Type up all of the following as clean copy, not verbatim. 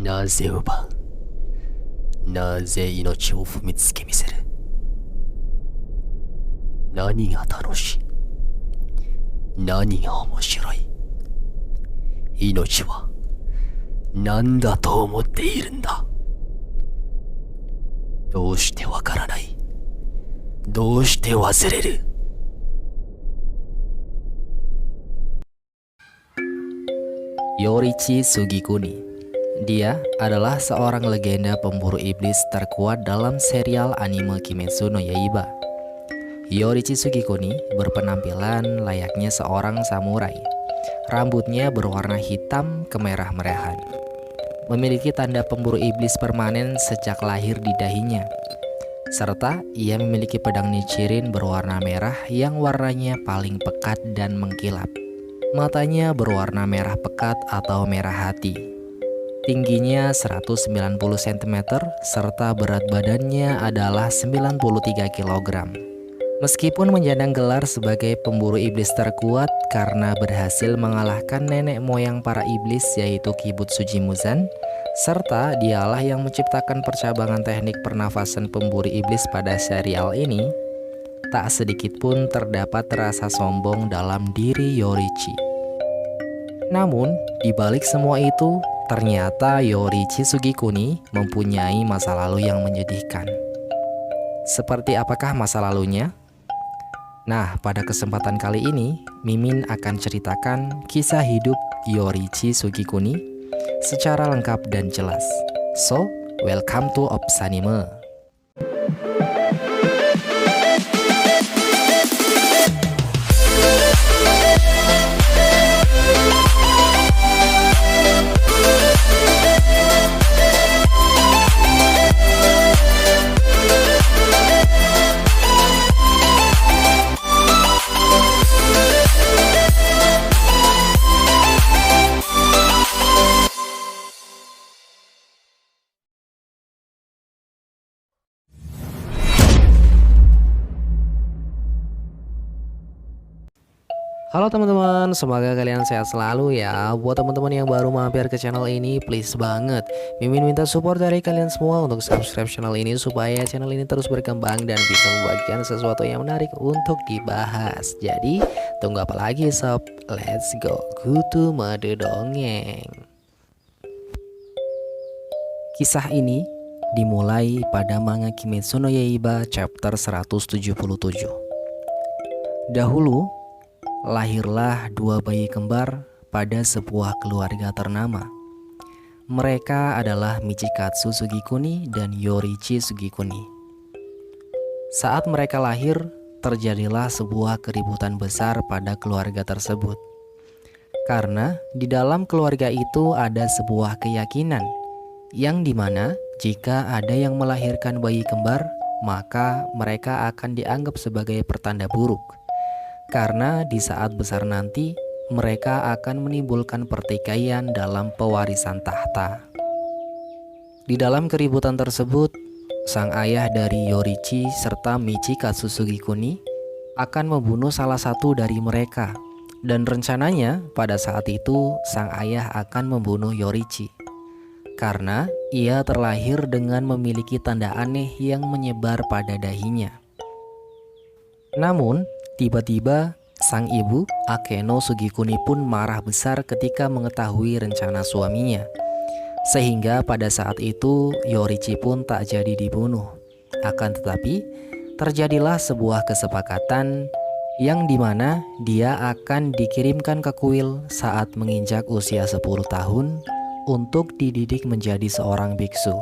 なぜ奪う、なぜ命を踏みつけ見せる。何が楽しい、何が面白い。命は何だと思っているんだ。どうしてわからない、どうして忘れる。Yorichi Sugikuni. Dia adalah seorang legenda pemburu iblis terkuat dalam serial anime Kimetsu no Yaiba. Yorichi Sugikuni berpenampilan layaknya seorang samurai. Rambutnya berwarna hitam kemerah-merahan. Memiliki tanda pemburu iblis permanen sejak lahir di dahinya. Serta ia memiliki pedang Nichirin berwarna merah yang warnanya paling pekat dan mengkilap. Matanya berwarna merah pekat atau merah hati. Tingginya 190 cm serta berat badannya adalah 93 kg. Meskipun menyandang gelar sebagai pemburu iblis terkuat karena berhasil mengalahkan nenek moyang para iblis yaitu Kibutsu Jimuzan, serta dialah yang menciptakan percabangan teknik pernafasan pemburu iblis pada serial ini, tak sedikit pun terdapat rasa sombong dalam diri Yorichi. Namun, di balik semua itu, ternyata Yorichi Sugikuni mempunyai masa lalu yang menyedihkan. Seperti apakah masa lalunya? Nah, pada kesempatan kali ini, Mimin akan ceritakan kisah hidup Yorichi Sugikuni secara lengkap dan jelas. So, welcome to Opsanime. Halo teman-teman, semoga kalian sehat selalu ya. Buat teman-teman yang baru mampir ke channel ini, please banget Mimin minta support dari kalian semua untuk subscribe channel ini supaya channel ini terus berkembang dan bisa membagikan sesuatu yang menarik untuk dibahas. Jadi, tunggu apa lagi sob? Let's go kutu mode dongeng. Kisah ini dimulai pada manga Kimetsu no Yaiba chapter 177. Dahulu, lahirlah dua bayi kembar pada sebuah keluarga ternama. Mereka adalah Michikatsu Sugikuni dan Yorichi Sugikuni. Saat mereka lahir, terjadilah sebuah keributan besar pada keluarga tersebut. Karena di dalam keluarga itu ada sebuah keyakinan, yang dimana jika ada yang melahirkan bayi kembar, maka mereka akan dianggap sebagai pertanda buruk. Karena di saat besar nanti, mereka akan menimbulkan pertikaian dalam pewarisan tahta. Di dalam keributan tersebut, sang ayah dari Yorichi serta Michikatsu Sugikuni akan membunuh salah satu dari mereka. Dan rencananya pada saat itu, sang ayah akan membunuh Yorichi. Karena ia terlahir dengan memiliki tanda aneh yang menyebar pada dahinya. Namun, tiba-tiba sang ibu, Akeno Sugikuni pun marah besar ketika mengetahui rencana suaminya. Sehingga pada saat itu Yorichi pun tak jadi dibunuh. Akan tetapi, terjadilah sebuah kesepakatan yang dimana dia akan dikirimkan ke kuil saat menginjak usia 10 tahun untuk dididik menjadi seorang biksu.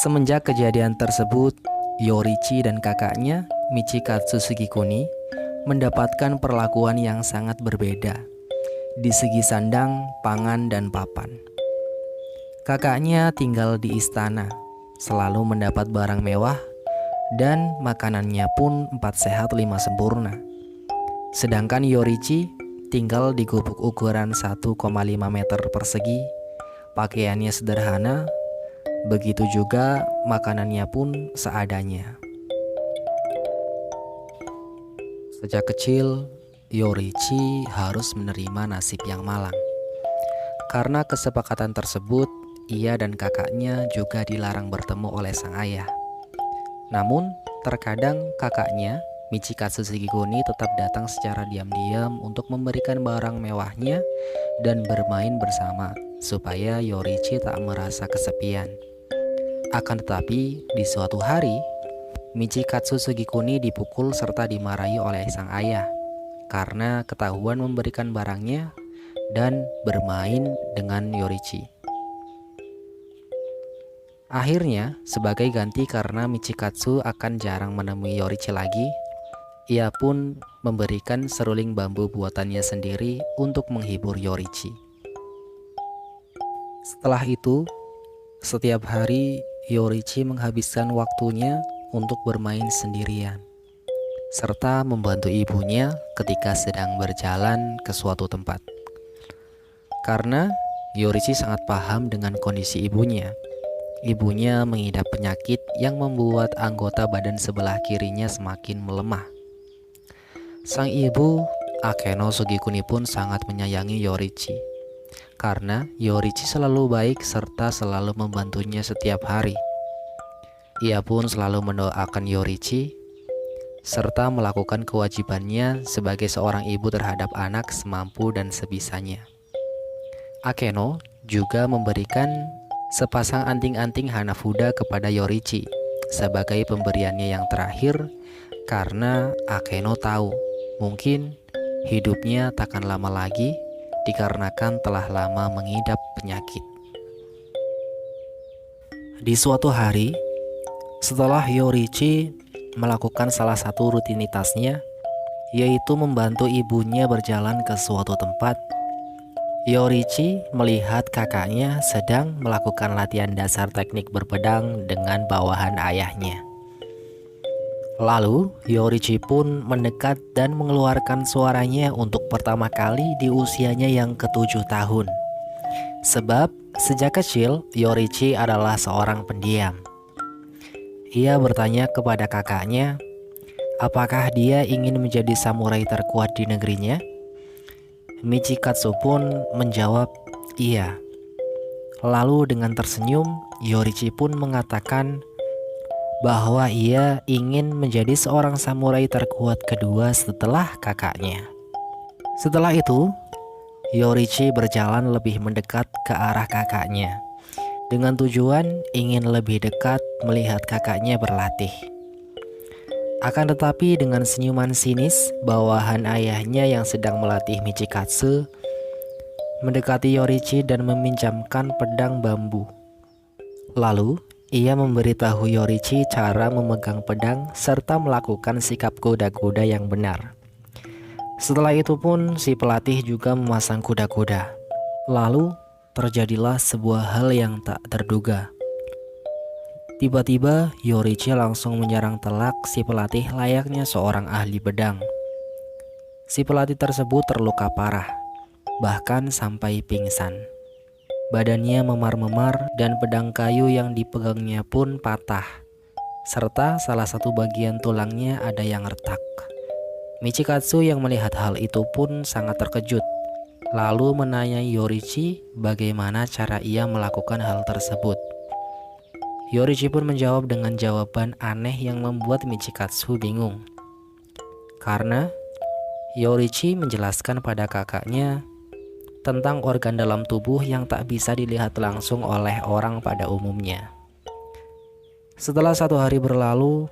Semenjak kejadian tersebut, Yorichi dan kakaknya Michikatsu Sugikuni mendapatkan perlakuan yang sangat berbeda di segi sandang, pangan, dan papan. Kakaknya tinggal di istana, selalu mendapat barang mewah, dan makanannya pun 4 sehat 5 sempurna. Sedangkan Yorichi tinggal di gubuk ukuran 1,5 meter persegi, pakaiannya sederhana, begitu juga makanannya pun seadanya. Sejak kecil, Yorichi harus menerima nasib yang malang. Karena kesepakatan tersebut, ia dan kakaknya juga dilarang bertemu oleh sang ayah. Namun, terkadang kakaknya, Michikatsu Sugikuni, tetap datang secara diam-diam untuk memberikan barang mewahnya dan bermain bersama, supaya Yorichi tak merasa kesepian. Akan tetapi, di suatu hari, Michikatsu Sugikuni dipukul serta dimarahi oleh sang ayah karena ketahuan memberikan barangnya dan bermain dengan Yorichi. Akhirnya, sebagai ganti karena Michikatsu akan jarang menemui Yorichi lagi, ia pun memberikan seruling bambu buatannya sendiri untuk menghibur Yorichi. Setelah itu, setiap hari Yorichi menghabiskan waktunya untuk bermain sendirian, serta membantu ibunya ketika sedang berjalan ke suatu tempat. Karena Yorichi sangat paham dengan kondisi ibunya. Ibunya mengidap penyakit yang membuat anggota badan sebelah kirinya semakin melemah. Sang ibu, Akeno Sugikuni, pun sangat menyayangi Yorichi. Karena Yorichi selalu baik serta selalu membantunya setiap hari. Ia pun selalu mendoakan Yorichi serta melakukan kewajibannya sebagai seorang ibu terhadap anak semampu dan sebisanya. Akeno juga memberikan sepasang anting-anting Hanafuda kepada Yorichi sebagai pemberiannya yang terakhir, karena Akeno tahu mungkin hidupnya takkan lama lagi dikarenakan telah lama mengidap penyakit. Di suatu hari, setelah Yorichi melakukan salah satu rutinitasnya, yaitu membantu ibunya berjalan ke suatu tempat, Yorichi melihat kakaknya sedang melakukan latihan dasar teknik berpedang dengan bawahan ayahnya. Lalu Yorichi pun mendekat dan mengeluarkan suaranya untuk pertama kali di usianya yang ke-7 tahun. Sebab sejak kecil Yorichi adalah seorang pendiam. Ia bertanya kepada kakaknya, apakah dia ingin menjadi samurai terkuat di negerinya? Michikatsu pun menjawab, iya. Lalu dengan tersenyum, Yorichi pun mengatakan bahwa ia ingin menjadi seorang samurai terkuat kedua setelah kakaknya. Setelah itu, Yorichi berjalan lebih mendekat ke arah kakaknya dengan tujuan ingin lebih dekat melihat kakaknya berlatih. Akan tetapi dengan senyuman sinis, bawahan ayahnya yang sedang melatih Michikatsu mendekati Yorichi dan meminjamkan pedang bambu. Lalu, ia memberitahu Yorichi cara memegang pedang serta melakukan sikap kuda-kuda yang benar. Setelah itu pun si pelatih juga memasang kuda-kuda. Lalu, terjadilah sebuah hal yang tak terduga. Tiba-tiba Yorichi langsung menyerang telak si pelatih layaknya seorang ahli pedang. Si pelatih tersebut terluka parah, bahkan sampai pingsan. Badannya memar-memar dan pedang kayu yang dipegangnya pun patah, serta salah satu bagian tulangnya ada yang retak. Michikatsu yang melihat hal itu pun sangat terkejut, lalu menanyai Yorichi bagaimana cara ia melakukan hal tersebut. Yorichi pun menjawab dengan jawaban aneh yang membuat Michikatsu bingung. Karena Yorichi menjelaskan pada kakaknya tentang organ dalam tubuh yang tak bisa dilihat langsung oleh orang pada umumnya. Setelah 1 hari berlalu,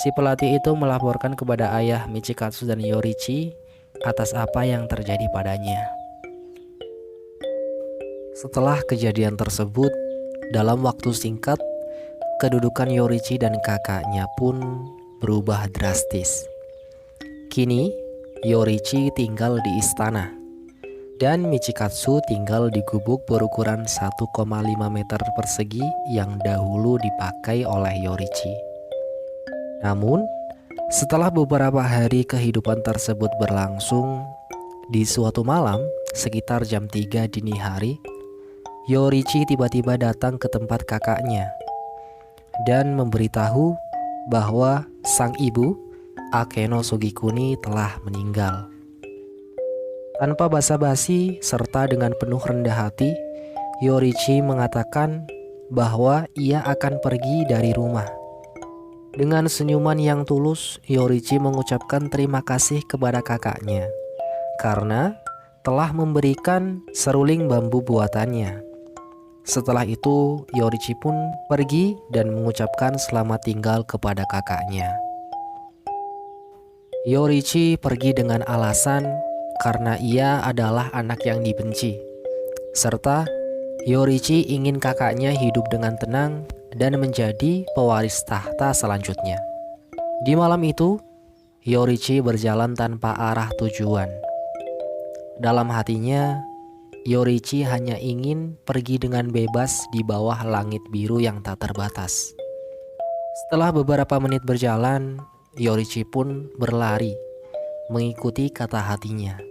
si pelatih itu melaporkan kepada ayah Michikatsu dan Yorichi atas apa yang terjadi padanya. Setelah kejadian tersebut, dalam waktu singkat, kedudukan Yorichi dan kakaknya pun berubah drastis. Kini, Yorichi tinggal di istana, dan Michikatsu tinggal di gubuk berukuran 1,5 meter persegi yang dahulu dipakai oleh Yorichi. Namun, setelah beberapa hari kehidupan tersebut berlangsung, di suatu malam, sekitar jam 3 dini hari, Yorichi tiba-tiba datang ke tempat kakaknya dan memberitahu bahwa sang ibu, Akeno Sugikuni, telah meninggal. Tanpa basa-basi serta dengan penuh rendah hati, Yorichi mengatakan bahwa ia akan pergi dari rumah. Dengan senyuman yang tulus, Yorichi mengucapkan terima kasih kepada kakaknya karena telah memberikan seruling bambu buatannya. Setelah itu, Yorichi pun pergi dan mengucapkan selamat tinggal kepada kakaknya. Yorichi pergi dengan alasan karena ia adalah anak yang dibenci, serta Yorichi ingin kakaknya hidup dengan tenang dan menjadi pewaris tahta selanjutnya. Di malam itu, Yorichi berjalan tanpa arah tujuan. Dalam hatinya, Yorichi hanya ingin pergi dengan bebas di bawah langit biru yang tak terbatas. Setelah beberapa menit berjalan, Yorichi pun berlari, mengikuti kata hatinya.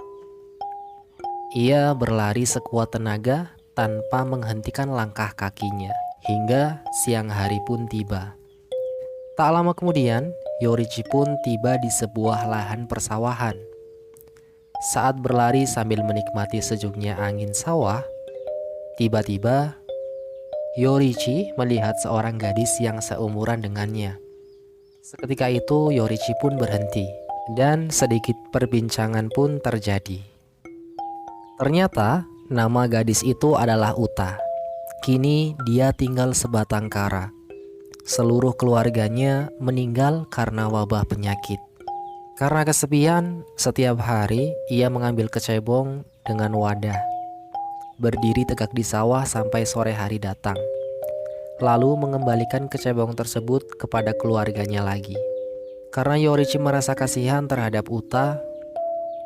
Ia berlari sekuat tenaga tanpa menghentikan langkah kakinya, hingga siang hari pun tiba. Tak lama kemudian, Yorichi pun tiba di sebuah lahan persawahan. Saat berlari sambil menikmati sejuknya angin sawah, tiba-tiba Yorichi melihat seorang gadis yang seumuran dengannya. Seketika itu Yorichi pun berhenti dan sedikit perbincangan pun terjadi. Ternyata nama gadis itu adalah Uta. Kini dia tinggal sebatang kara. Seluruh keluarganya meninggal karena wabah penyakit. Karena kesepian, setiap hari ia mengambil kecebong dengan wadah, berdiri tegak di sawah sampai sore hari datang, lalu mengembalikan kecebong tersebut kepada keluarganya lagi. Karena Yorichi merasa kasihan terhadap Uta,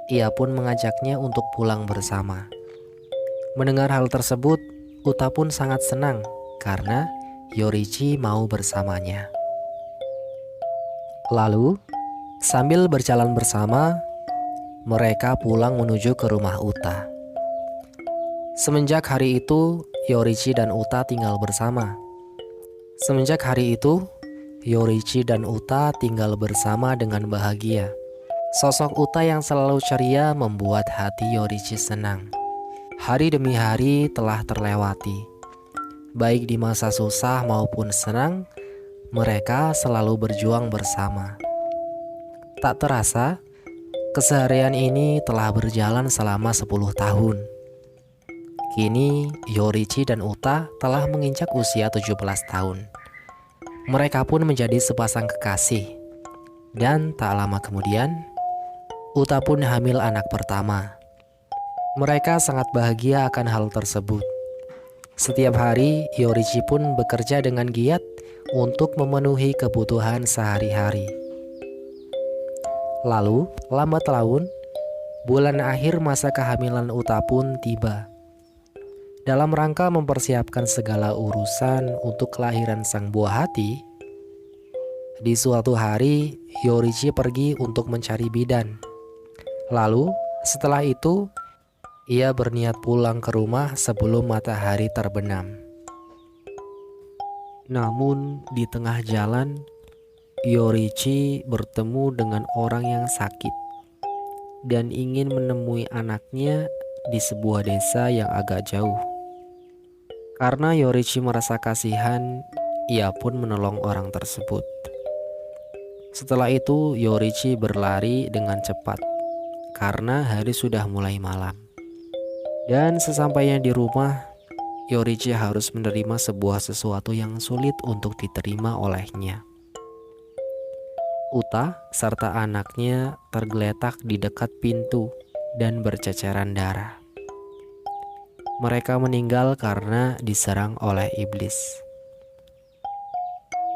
ia pun mengajaknya untuk pulang bersama. Mendengar hal tersebut, Uta pun sangat senang karena Yorichi mau bersamanya. Lalu, sambil berjalan bersama, mereka pulang menuju ke rumah Uta. Semenjak hari itu, Yorichi dan Uta tinggal bersama. Dengan bahagia. Sosok Uta yang selalu ceria membuat hati Yorichi senang. Hari demi hari telah terlewati. Baik di masa susah maupun senang, mereka selalu berjuang bersama. Tak terasa, keseharian ini telah berjalan selama 10 tahun. Kini, Yorichi dan Uta telah menginjak usia 17 tahun. Mereka pun menjadi sepasang kekasih. Dan tak lama kemudian, Uta pun hamil anak pertama. Mereka sangat bahagia akan hal tersebut. Setiap hari, Yorichi pun bekerja dengan giat untuk memenuhi kebutuhan sehari-hari. Lalu, lambat laun, bulan akhir masa kehamilan Uta pun tiba. Dalam rangka mempersiapkan segala urusan untuk kelahiran sang buah hati, di suatu hari Yorichi pergi untuk mencari bidan. Lalu, setelah itu, ia berniat pulang ke rumah sebelum matahari terbenam. Namun, di tengah jalan, Yorichi bertemu dengan orang yang sakit dan ingin menemui anaknya di sebuah desa yang agak jauh. Karena Yorichi merasa kasihan, ia pun menolong orang tersebut. Setelah itu, Yorichi berlari dengan cepat karena hari sudah mulai malam. Dan sesampainya di rumah, Yorichi harus menerima sebuah sesuatu yang sulit untuk diterima olehnya. Uta serta anaknya tergeletak di dekat pintu dan berceceran darah. Mereka meninggal karena diserang oleh iblis.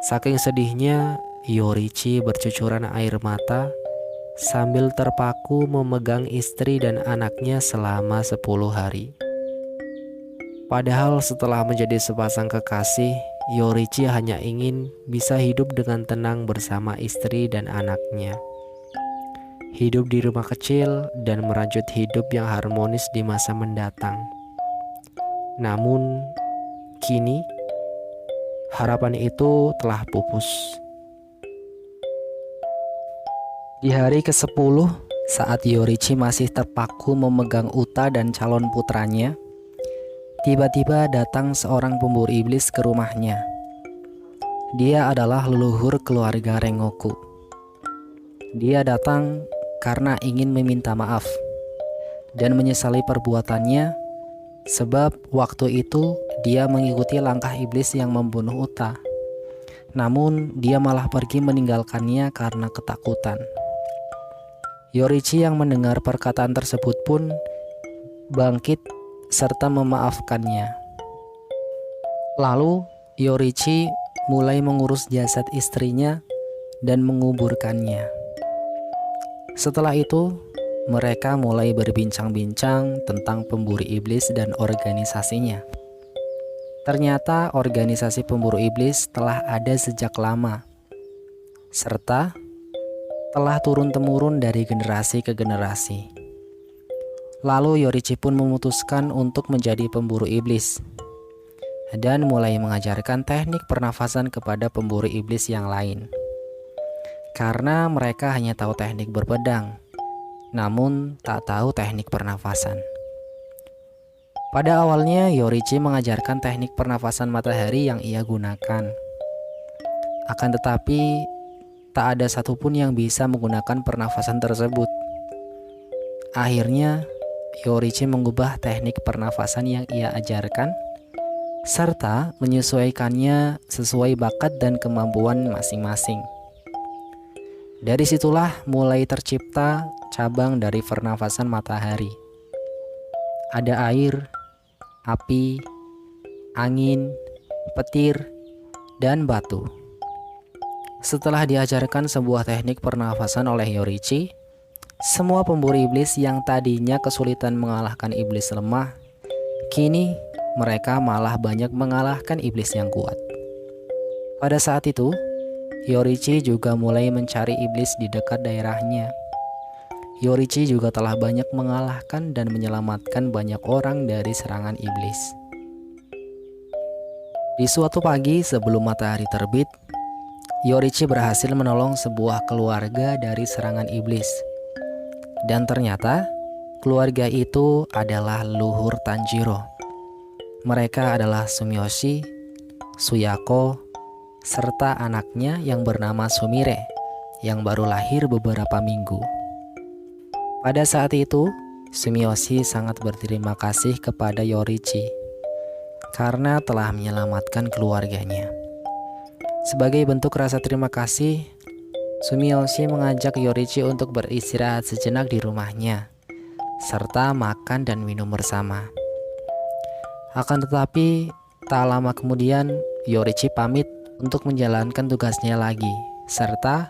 Saking sedihnya, Yorichi bercucuran air mata sambil terpaku memegang istri dan anaknya selama 10 hari. Padahal setelah menjadi sepasang kekasih, Yorichi hanya ingin bisa hidup dengan tenang bersama istri dan anaknya. Hidup di rumah kecil dan merajut hidup yang harmonis di masa mendatang. Namun, kini harapan itu telah pupus. Di hari ke-10 Saat Yorichi masih terpaku memegang Uta dan calon putranya, tiba-tiba datang seorang pemburu iblis ke rumahnya. Dia adalah leluhur keluarga Rengoku. Dia datang karena ingin meminta maaf dan menyesali perbuatannya, sebab waktu itu dia mengikuti langkah iblis yang membunuh Uta. Namun dia malah pergi meninggalkannya karena ketakutan. Yorichi yang mendengar perkataan tersebut pun bangkit serta memaafkannya. Lalu Yorichi mulai mengurus jasad istrinya dan menguburkannya. Setelah itu, mereka mulai berbincang-bincang tentang pemburu iblis dan organisasinya. Ternyata organisasi pemburu iblis telah ada sejak lama, serta telah turun-temurun dari generasi ke generasi. Lalu Yorichi pun memutuskan untuk menjadi pemburu iblis dan mulai mengajarkan teknik pernafasan kepada pemburu iblis yang lain. Karena mereka hanya tahu teknik berpedang, namun tak tahu teknik pernafasan. Pada awalnya Yorichi mengajarkan teknik pernafasan matahari yang ia gunakan. Akan tetapi tak ada satupun yang bisa menggunakan pernafasan tersebut. Akhirnya Yorichi mengubah teknik pernafasan yang ia ajarkan serta menyesuaikannya sesuai bakat dan kemampuan masing-masing. Dari situlah mulai tercipta cabang dari pernafasan matahari. Ada air, api, angin, petir, dan batu. Setelah diajarkan sebuah teknik pernafasan oleh Yorichi, semua pemburu iblis yang tadinya kesulitan mengalahkan iblis lemah, kini mereka malah banyak mengalahkan iblis yang kuat. Pada saat itu, Yorichi juga mulai mencari iblis di dekat daerahnya. Yorichi juga telah banyak mengalahkan dan menyelamatkan banyak orang dari serangan iblis. Di suatu pagi sebelum matahari terbit, Yorichi berhasil menolong sebuah keluarga dari serangan iblis. Dan ternyata keluarga itu adalah leluhur Tanjiro. Mereka adalah Sumiyoshi, Suyako, serta anaknya yang bernama Sumire yang baru lahir beberapa minggu. Pada saat itu, Sumiyoshi sangat berterima kasih kepada Yorichi karena telah menyelamatkan keluarganya. Sebagai bentuk rasa terima kasih, Sumiyoshi mengajak Yorichi untuk beristirahat sejenak di rumahnya, serta makan dan minum bersama. Akan tetapi, tak lama kemudian Yorichi pamit untuk menjalankan tugasnya lagi, serta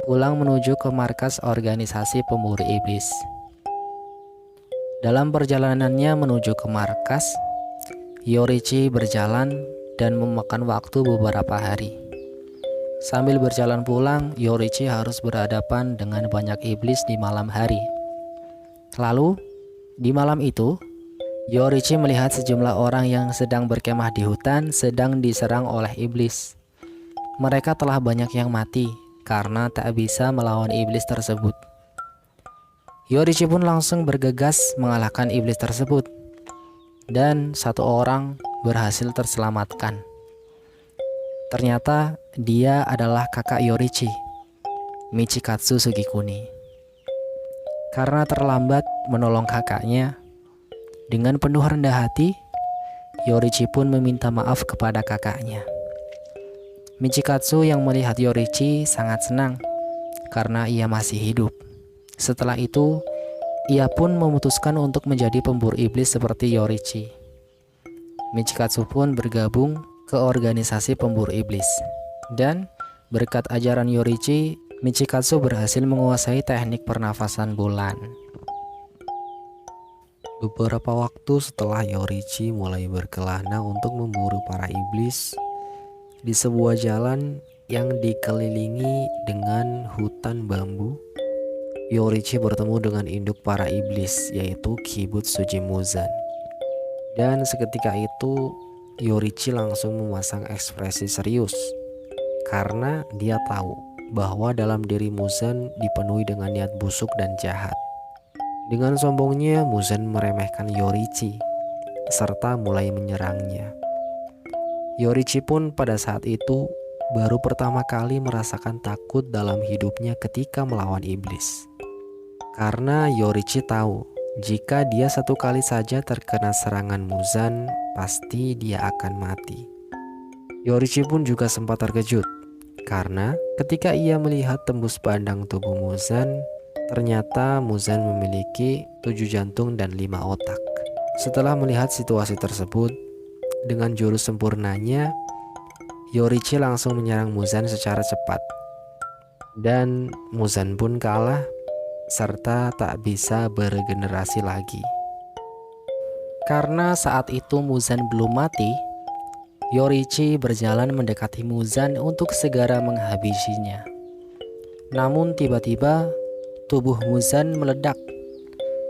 pulang menuju ke markas organisasi pemburu iblis. Dalam perjalanannya menuju ke markas, Yorichi berjalan dan memakan waktu beberapa hari. Sambil berjalan pulang, Yorichi harus berhadapan dengan banyak iblis di malam hari. Lalu, di malam itu, Yorichi melihat sejumlah orang yang sedang berkemah di hutan sedang diserang oleh iblis. Mereka telah banyak yang mati karena tak bisa melawan iblis tersebut. Yorichi pun langsung bergegas mengalahkan iblis tersebut, dan satu orang berhasil terselamatkan. Ternyata dia adalah kakak Yorichi, Michikatsu Sugikuni. Karena terlambat menolong kakaknya, dengan penuh rendah hati, Yorichi pun meminta maaf kepada kakaknya. Michikatsu yang melihat Yorichi sangat senang karena ia masih hidup. Setelah itu, ia pun memutuskan untuk menjadi pemburu iblis seperti Yorichi. Michikatsu pun bergabung ke organisasi pemburu iblis. Dan berkat ajaran Yorichi, Michikatsu berhasil menguasai teknik pernafasan bulan. Beberapa waktu setelah Yorichi mulai berkelana untuk memburu para iblis, di sebuah jalan yang dikelilingi dengan hutan bambu, Yorichi bertemu dengan induk para iblis, yaitu Kibutsu Jimuzan. Dan seketika itu, Yorichi langsung memasang ekspresi serius karena dia tahu bahwa dalam diri Muzan dipenuhi dengan niat busuk dan jahat. Dengan sombongnya Muzan meremehkan Yorichi serta mulai menyerangnya. Yorichi pun pada saat itu baru pertama kali merasakan takut dalam hidupnya ketika melawan iblis. Karena Yorichi tahu jika dia satu kali saja terkena serangan Muzan, pasti dia akan mati. Yorichi pun juga sempat terkejut karena ketika ia melihat tembus pandang tubuh Muzan, ternyata Muzan memiliki 7 jantung dan 5 otak. Setelah melihat situasi tersebut, dengan jurus sempurnanya, Yorichi langsung menyerang Muzan secara cepat. Dan Muzan pun kalah serta tak bisa beregenerasi lagi. Karena saat itu Muzan belum mati, Yorichi berjalan mendekati Muzan untuk segera menghabisinya. Namun tiba-tiba tubuh Muzan meledak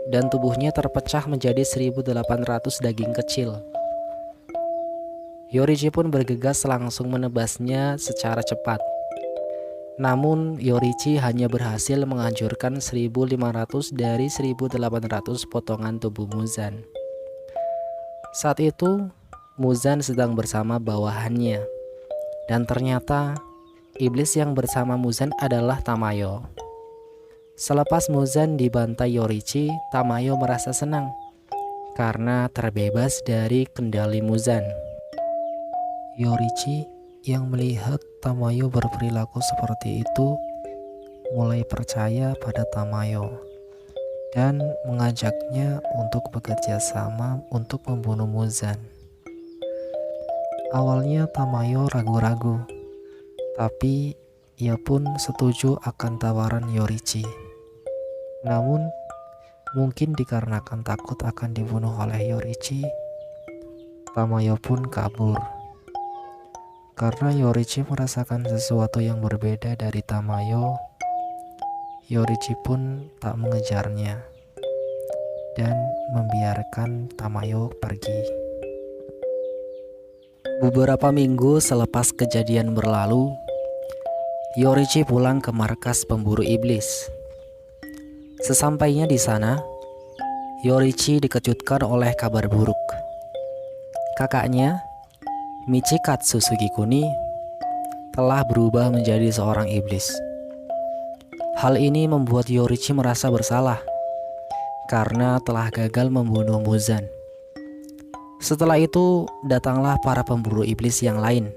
dan tubuhnya terpecah menjadi 1.800 daging kecil. Yorichi pun bergegas langsung menebasnya secara cepat. Namun Yorichi hanya berhasil menghancurkan 1.500 dari 1.800 potongan tubuh Muzan. Saat itu Muzan sedang bersama bawahannya, dan ternyata iblis yang bersama Muzan adalah Tamayo. Selepas Muzan dibantai Yorichi, Tamayo merasa senang karena terbebas dari kendali Muzan. Yorichi yang melihat Tamayo berperilaku seperti itu mulai percaya pada Tamayo dan mengajaknya untuk bekerja sama untuk membunuh Muzan. Awalnya Tamayo ragu-ragu, tapi ia pun setuju akan tawaran Yorichi. Namun, mungkin dikarenakan takut akan dibunuh oleh Yorichi, Tamayo pun kabur. Karena Yorichi merasakan sesuatu yang berbeda dari Tamayo, Yorichi pun tak mengejarnya dan membiarkan Tamayo pergi. Beberapa minggu selepas kejadian berlalu, Yorichi pulang ke markas pemburu iblis. Sesampainya di sana, Yorichi dikejutkan oleh kabar buruk. Kakaknya, Michikatsu Sugikuni, telah berubah menjadi seorang iblis. Hal ini membuat Yorichi merasa bersalah karena telah gagal membunuh Muzan. Setelah itu, datanglah para pemburu iblis yang lain.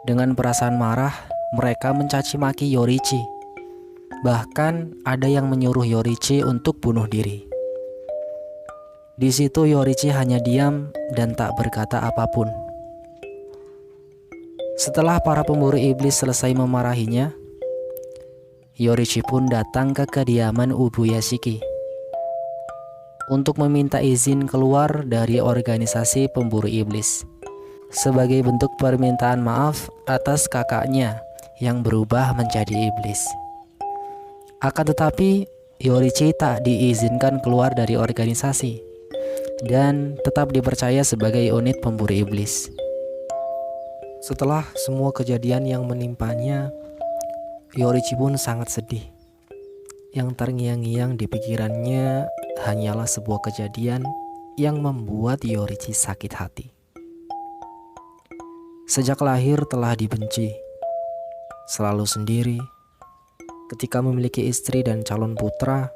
Dengan perasaan marah, mereka mencaci maki Yorichi. Bahkan ada yang menyuruh Yorichi untuk bunuh diri. Di situ Yorichi hanya diam dan tak berkata apapun. Setelah para pemburu iblis selesai memarahinya, Yorichi pun datang ke kediaman Ubuyashiki untuk meminta izin keluar dari organisasi pemburu iblis sebagai bentuk permintaan maaf atas kakaknya yang berubah menjadi iblis. Akan tetapi Yorichi tak diizinkan keluar dari organisasi dan tetap dipercaya sebagai unit pemburu iblis. Setelah semua kejadian yang menimpanya, Yorichi pun sangat sedih. Yang terngiang-ngiang di pikirannya hanyalah sebuah kejadian yang membuat Yorichi sakit hati. Sejak lahir telah dibenci, selalu sendiri. Ketika memiliki istri dan calon putra,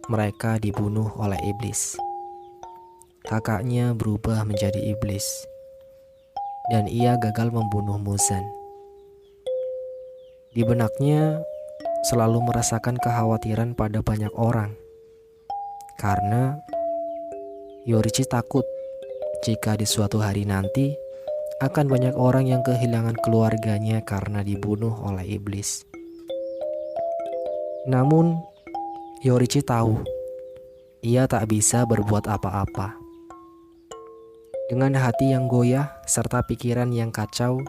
mereka dibunuh oleh iblis. Kakaknya berubah menjadi iblis, dan ia gagal membunuh Muzan. Di benaknya selalu merasakan kekhawatiran pada banyak orang, karena Yorichi takut jika di suatu hari nanti akan banyak orang yang kehilangan keluarganya karena dibunuh oleh iblis. Namun Yorichi tahu ia tak bisa berbuat apa-apa. Dengan hati yang goyah serta pikiran yang kacau,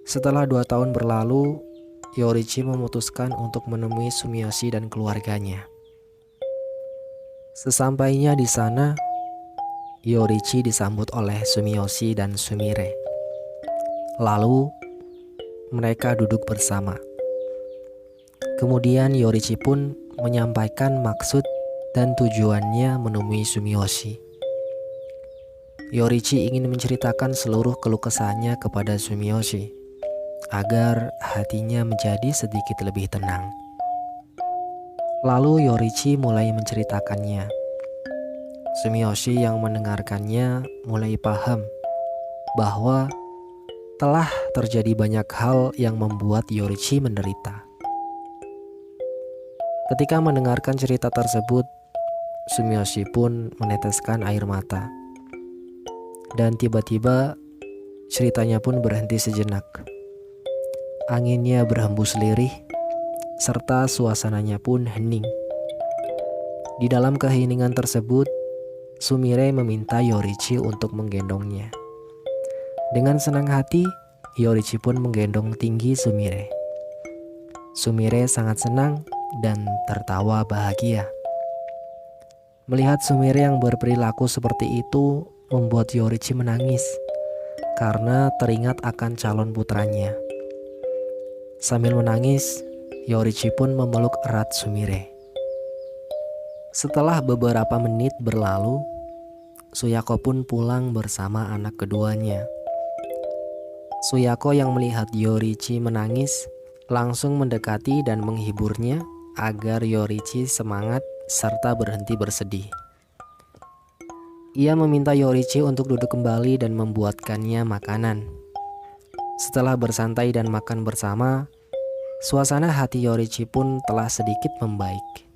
setelah 2 tahun berlalu, Yorichi memutuskan untuk menemui Sumiyoshi dan keluarganya. Sesampainya di sana, Yorichi disambut oleh Sumiyoshi dan Sumire. Lalu, mereka duduk bersama Kemudian Yorichi pun menyampaikan maksud dan tujuannya menemui Sumiyoshi. Yorichi ingin menceritakan seluruh keluh kesahnya kepada Sumiyoshi agar hatinya menjadi sedikit lebih tenang. Lalu Yorichi mulai menceritakannya. Sumiyoshi yang mendengarkannya mulai paham bahwa telah terjadi banyak hal yang membuat Yorichi menderita. Ketika mendengarkan cerita tersebut, Sumiyoshi pun meneteskan air mata. Dan tiba-tiba ceritanya pun berhenti sejenak. Anginnya berhembus lirih, serta suasananya pun hening. Di dalam keheningan tersebut, Sumire meminta Yorichi untuk menggendongnya. Dengan senang hati, Yorichi pun menggendong tinggi Sumire. Sumire sangat senang dan tertawa bahagia. Melihat Sumire yang berperilaku seperti itu membuat Yorichi menangis karena teringat akan calon putranya. Sambil menangis, Yorichi pun memeluk erat Sumire. Setelah beberapa menit berlalu, Suyako pun pulang bersama anak keduanya. Suyako yang melihat Yorichi menangis langsung mendekati dan menghiburnya agar Yorichi semangat serta berhenti bersedih. Ia meminta Yorichi untuk duduk kembali dan membuatkannya makanan. Setelah bersantai dan makan bersama, suasana hati Yorichi pun telah sedikit membaik.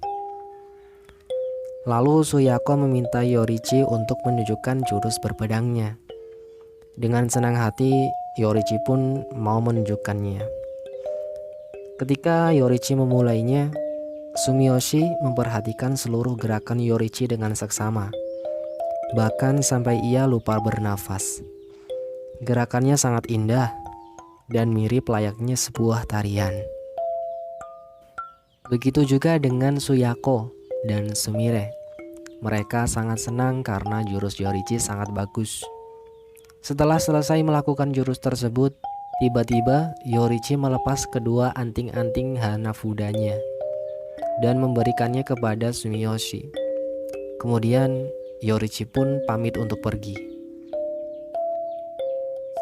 Lalu Suyako meminta Yorichi untuk menunjukkan jurus berpedangnya. Dengan senang hati, Yorichi pun mau menunjukkannya. Ketika Yorichi memulainya, Sumiyoshi memperhatikan seluruh gerakan Yorichi dengan seksama. Bahkan sampai ia lupa bernafas. Gerakannya sangat indah dan mirip layaknya sebuah tarian. Begitu juga dengan Suyako dan Sumire. Mereka sangat senang karena jurus Yorichi sangat bagus. Setelah selesai melakukan jurus tersebut, tiba-tiba Yorichi melepas kedua anting-anting Hanafudanya dan memberikannya kepada Sumiyoshi. Kemudian Yorichi pun pamit untuk pergi.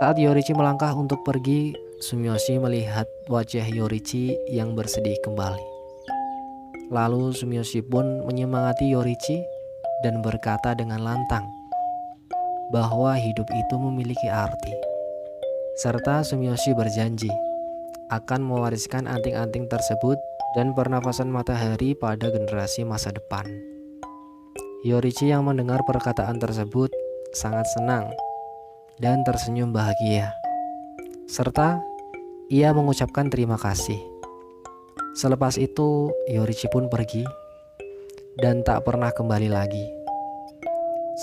Saat Yorichi melangkah untuk pergi, Sumiyoshi melihat wajah Yorichi yang bersedih kembali. Lalu Sumiyoshi pun menyemangati Yorichi dan berkata dengan lantang bahwa hidup itu memiliki arti. Serta Sumiyoshi berjanji akan mewariskan anting-anting tersebut dan pernafasan matahari pada generasi masa depan. Yorichi yang mendengar perkataan tersebut sangat senang dan tersenyum bahagia. Serta ia mengucapkan terima kasih. Selepas itu Yorichi pun pergi dan tak pernah kembali lagi.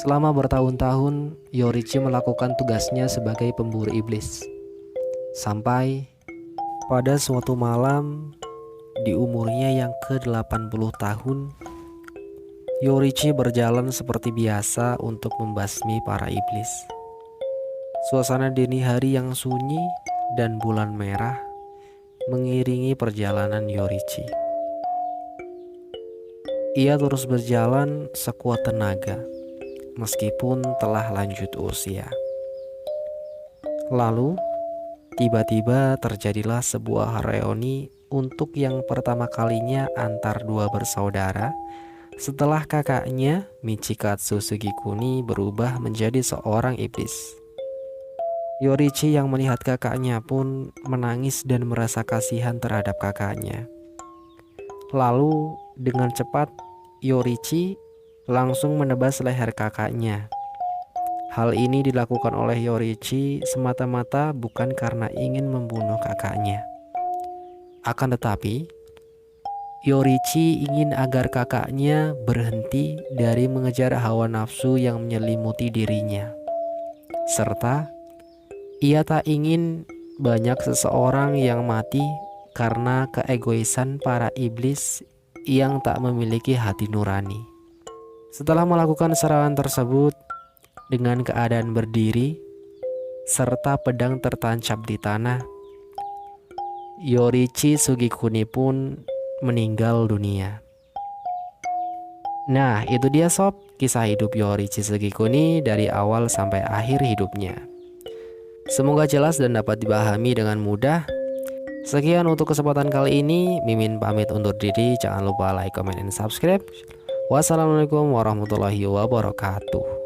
Selama bertahun-tahun Yorichi melakukan tugasnya sebagai pemburu iblis. Sampai pada suatu malam di umurnya yang ke-80 tahun, Yorichi berjalan seperti biasa untuk membasmi para iblis. Suasana dini hari yang sunyi dan bulan merah mengiringi perjalanan Yorichi. Ia terus berjalan sekuat tenaga, meskipun telah lanjut usia. Lalu, tiba-tiba terjadilah sebuah reuni untuk yang pertama kalinya antar dua bersaudara setelah kakaknya Michikatsu Sugikuni berubah menjadi seorang iblis. Yorichi yang melihat kakaknya pun menangis dan merasa kasihan terhadap kakaknya. Lalu dengan cepat Yorichi langsung menebas leher kakaknya. Hal ini dilakukan oleh Yorichi semata-mata bukan karena ingin membunuh kakaknya. Akan tetapi, Yorichi ingin agar kakaknya berhenti dari mengejar hawa nafsu yang menyelimuti dirinya. Serta, ia tak ingin banyak seseorang yang mati karena keegoisan para iblis yang tak memiliki hati nurani. Setelah melakukan serangan tersebut, dengan keadaan berdiri, serta pedang tertancap di tanah, Yorichi Sugikuni pun meninggal dunia. Nah, itu dia sob, kisah hidup Yorichi Sugikuni dari awal sampai akhir hidupnya. Semoga jelas dan dapat dipahami dengan mudah. Sekian untuk kesempatan kali ini. Mimin pamit undur diri. Jangan lupa like, comment, and subscribe. Wassalamualaikum warahmatullahi wabarakatuh.